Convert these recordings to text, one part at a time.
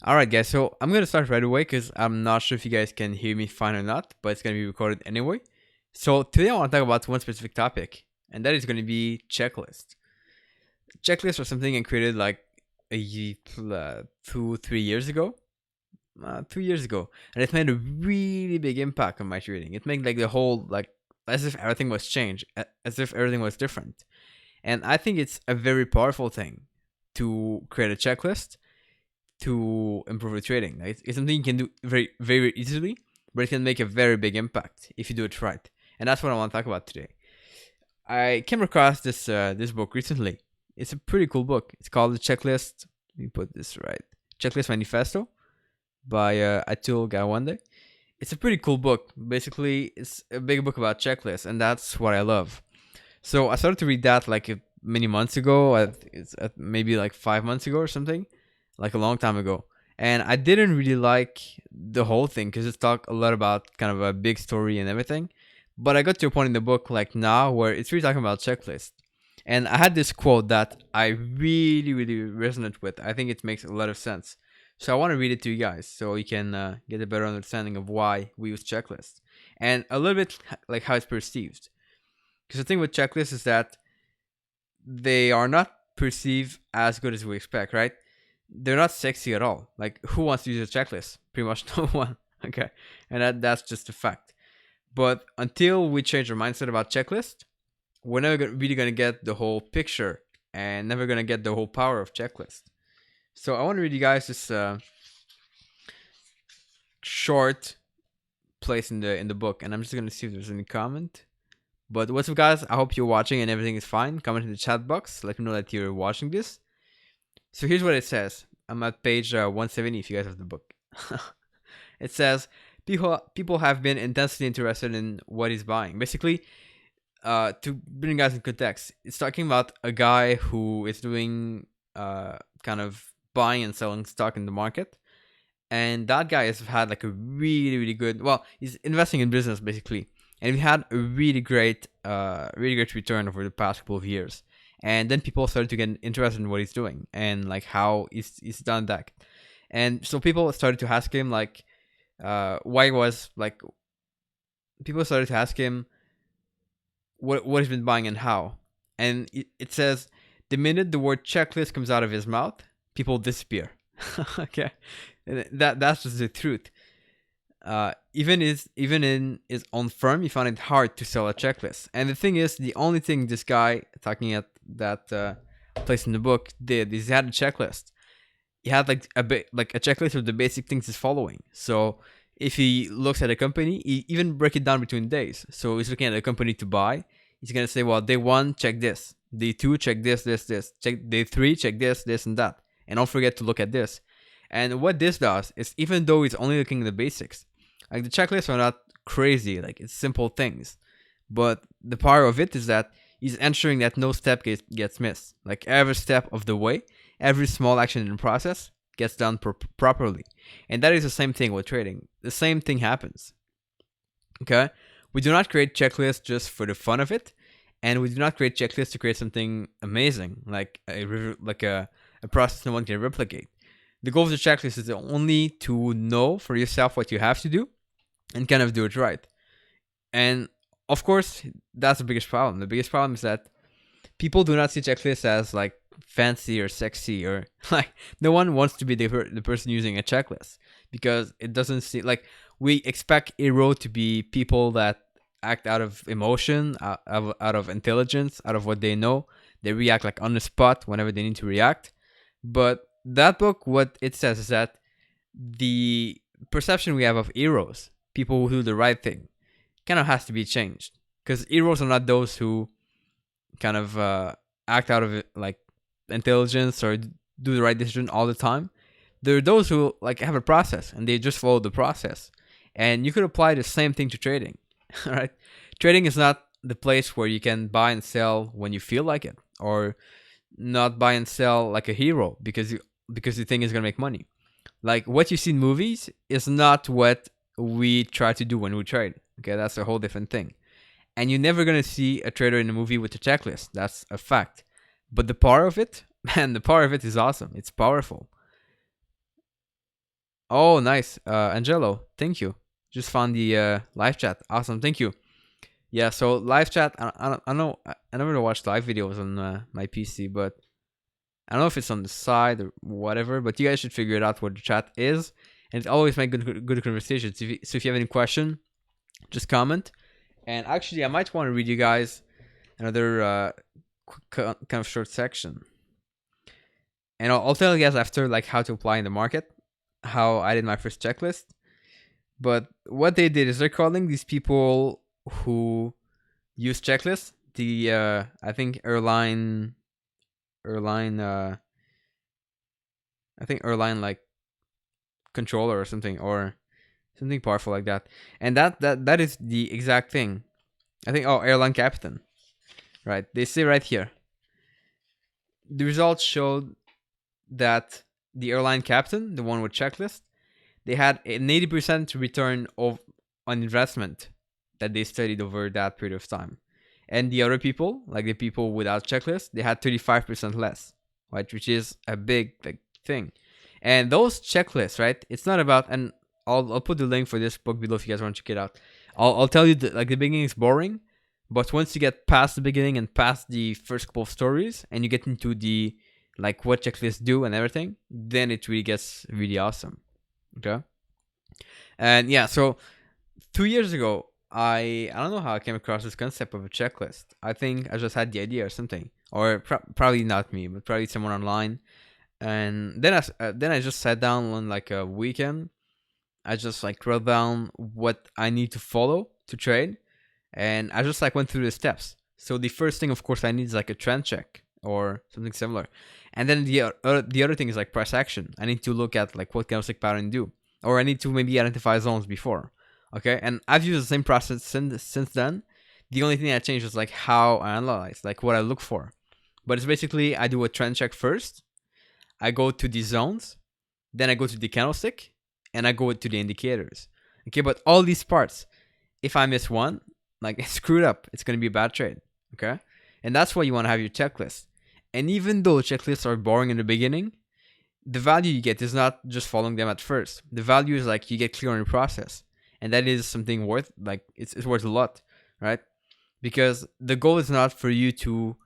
All right, guys. So I'm gonna start right away because I'm not sure if you guys can hear me fine or not, but it's gonna be recorded anyway. So today I want to talk about one specific topic, and that is gonna be checklist. Checklists are something I created like 2, 3 years ago. 2 years ago, and it made a really big impact on my trading. It made like the whole like as if everything was changed, as if everything was different. And I think it's a very powerful thing to create a checklist to improve your trading. Like, it's something you can do very, very easily, but it can make a very big impact if you do it right. And that's what I want to talk about today. I came across this book recently. It's a pretty cool book. It's called the Checklist. Let me put this right. Checklist Manifesto by Atul Gawande. It's a pretty cool book. Basically, it's a big book about checklists, and that's what I love. So I started to read that like many months ago. It's maybe like 5 months ago or something, like a long time ago. And I didn't really like the whole thing because it talked a lot about kind of a big story and everything. But I got to a point in the book like now where it's really talking about checklist. And I had this quote that I really, really resonate with. I think it makes a lot of sense. So I want to read it to you guys so you can get a better understanding of why we use checklists and a little bit like how it's perceived. Because the thing with checklists is that they are not perceived as good as we expect, right? They're not sexy at all. Like, who wants to use a checklist? Pretty much no one. Okay, and that's just a fact. But until we change our mindset about checklist, we're never really gonna get the whole picture and never gonna get the whole power of checklist. So I want to read you guys this short place in the book, and I'm just gonna see if there's any comment. But what's up, guys? I hope you're watching and everything is fine. Comment in the chat box. Let me know that you're watching this. So here's what it says. I'm at page 170 if you guys have the book. It says, people have been intensely interested in what he's buying. Basically, to bring you guys in context, it's talking about a guy who is doing kind of buying and selling stock in the market. And that guy has had like a really, really good, well, he's investing in business basically. And he had a really great return over the past couple of years. And then people started to get interested in what he's doing and like how he's done that. And so people started to ask him like why was like people started to ask him what he's been buying and how. And it says the minute the word checklist comes out of his mouth, people disappear. Okay, and that's just the truth. Even in his own firm, he found it hard to sell a checklist. And the thing is, the only thing this guy talking at that place in the book did is he had a checklist. He had like a checklist of the basic things he's following. So if he looks at a company, he even break it down between days. So he's looking at a company to buy. He's gonna say, well, day one, check this. Day two, check this. Check day three, check this, and that. And don't forget to look at this. And what this does is, even though he's only looking at the basics, like the checklists are not crazy, like it's simple things. But the power of it is that he's ensuring that no step gets missed. Like every step of the way, every small action in the process gets done properly. And that is the same thing with trading. The same thing happens. Okay? We do not create checklists just for the fun of it. And we do not create checklists to create something amazing, like a process no one can replicate. The goal of the checklist is only to know for yourself what you have to do and kind of do it right. And of course, that's the biggest problem. The biggest problem is that people do not see checklists as like fancy or sexy, or like no one wants to be the person using a checklist because it doesn't seem like we expect hero to be people that act out of emotion, out of intelligence, out of what they know. They react like on the spot whenever they need to react. But that book, what it says is that the perception we have of heroes, people who do the right thing, kind of has to be changed. Because heroes are not those who kind of act out of like intelligence or do the right decision all the time. They're those who like have a process and they just follow the process. And you could apply the same thing to trading. All right, trading is not the place where you can buy and sell when you feel like it, or not buy and sell like a hero because you think it's gonna make money. Like what you see in movies is not what we try to do when we trade. Okay, that's a whole different thing. And you're never gonna see a trader in a movie with a checklist. That's a fact. But the power of it, man, the power of it is awesome. It's powerful. Oh, nice. Angelo, thank you. Just found the live chat. Awesome, thank you. Yeah, so live chat. I know. I never watch live videos on my PC, but I don't know if it's on the side or whatever. But you guys should figure it out what the chat is, and it always make good conversations. So if you have any question, just comment. And actually, I might want to read you guys another quick, kind of short section. And I'll tell you guys after like how to apply in the market, how I did my first checklist. But what they did is they're calling these people who use checklists the I think airline I think airline like controller or something powerful like that. And that is the exact thing. I think airline captain. Right. They say right here. The results showed that the airline captain, the one with checklist, they had an 80% return on investment that they studied over that period of time. And the other people, like the people without checklist, they had 35% less, right? Which is a big thing. And those checklists, right? It's not about, and I'll put the link for this book below if you guys want to check it out. I'll tell you that like the beginning is boring, but once you get past the beginning and past the first couple of stories, and you get into the like what checklists do and everything, then it really gets really awesome. Okay. And yeah, so 2 years ago, I don't know how I came across this concept of a checklist. I think I just had the idea or something, or probably not me, but probably someone online. And then I just sat down on like a weekend. I just like wrote down what I need to follow to trade, and I just like went through the steps. So the first thing, of course, I need is like a trend check or something similar, and then the other thing is like price action. I need to look at like what candlestick pattern do, or I need to maybe identify zones before. Okay, and I've used the same process since then. The only thing that changed is like how I analyze, like what I look for. But it's basically I do a trend check first. I go to the zones, then I go to the candlestick, and I go to the indicators. Okay, but all these parts, if I miss one, like it's screwed up. It's gonna be a bad trade. Okay, and that's why you want to have your checklist. And even though checklists are boring in the beginning, the value you get is not just following them at first. The value is like you get clear on your process, and that is something worth like it's worth a lot, right? Because the goal is not for you to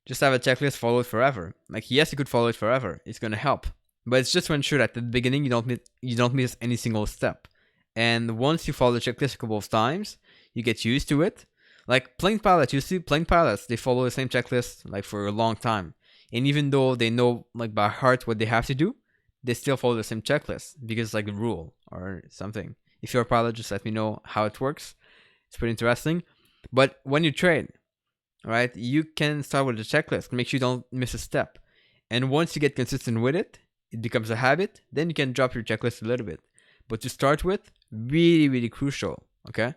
just have a checklist followed forever. Like yes, you could follow it forever. It's gonna help, but it's just to ensure that at the beginning you don't miss any single step. And once you follow the checklist a couple of times, you get used to it. Like plane pilots, you see plane pilots, they follow the same checklist like for a long time. And even though they know like by heart what they have to do, they still follow the same checklist because it's like a rule or something. If you're a pilot, just let me know how it works. It's pretty interesting. But when you trade, right, you can start with a checklist. Make sure you don't miss a step. And once you get consistent with it, it becomes a habit. Then you can drop your checklist a little bit. But to start with, really, really crucial. Okay.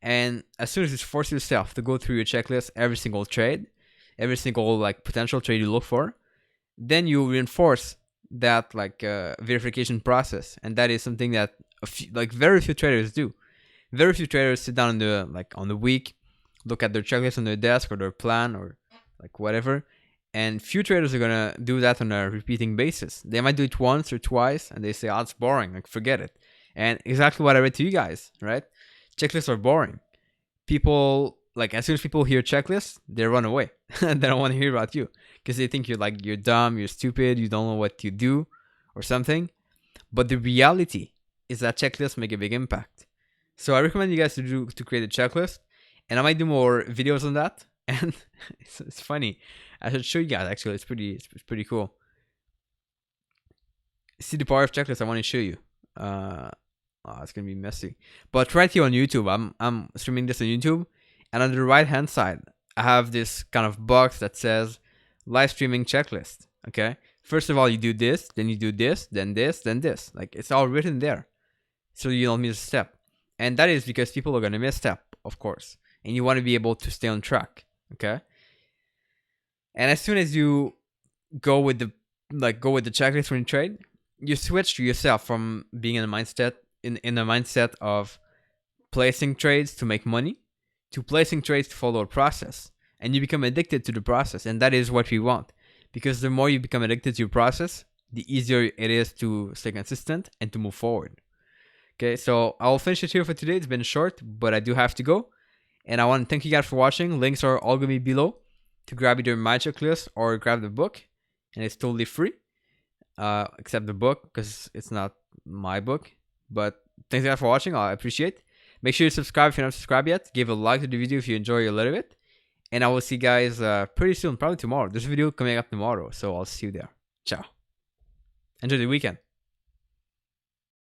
And as soon as you force yourself to go through your checklist every single trade, every single like potential trade you look for, then you reinforce that like verification process, and that is something that very few traders do. Very few traders sit down on the week, look at their checklist on their desk or their plan or like whatever, and few traders are gonna do that on a repeating basis. They might do it once or twice, and they say, "Oh, it's boring. Like forget it." And exactly what I read to you guys, right? Checklists are boring. People like as soon as people hear checklists, they run away. They don't want to hear about you because they think you're dumb, you're stupid, you don't know what you do, or something. But the reality is that checklists make a big impact. So I recommend you guys to create a checklist, and I might do more videos on that. And it's funny. I should show you guys. Actually, it's pretty cool. See the power of checklists. I want to show you. It's gonna be messy. But right here on YouTube, I'm streaming this on YouTube, and on the right hand side, I have this kind of box that says live streaming checklist. Okay. First of all, you do this, then you do this, then this, then this. Like it's all written there, so you don't miss a step. And that is because people are gonna miss a step, of course, and you want to be able to stay on track. Okay. And as soon as you go with the checklist when you trade, you switch yourself from being in a mindset of placing trades to make money to placing trades to follow a process, and you become addicted to the process, and that is what we want. Because the more you become addicted to your process, the easier it is to stay consistent and to move forward. Okay, so I'll finish it here for today. It's been short, but I do have to go. And I want to thank you guys for watching. Links are all going to be below to grab either my checklist or grab the book. And it's totally free, except the book because it's not my book. But thanks guys for watching. I appreciate it. Make sure you subscribe if you're not subscribed yet. Give a like to the video if you enjoy a little bit. And I will see you guys pretty soon, probably tomorrow. There's a video coming up tomorrow, so I'll see you there. Ciao. Enjoy the weekend.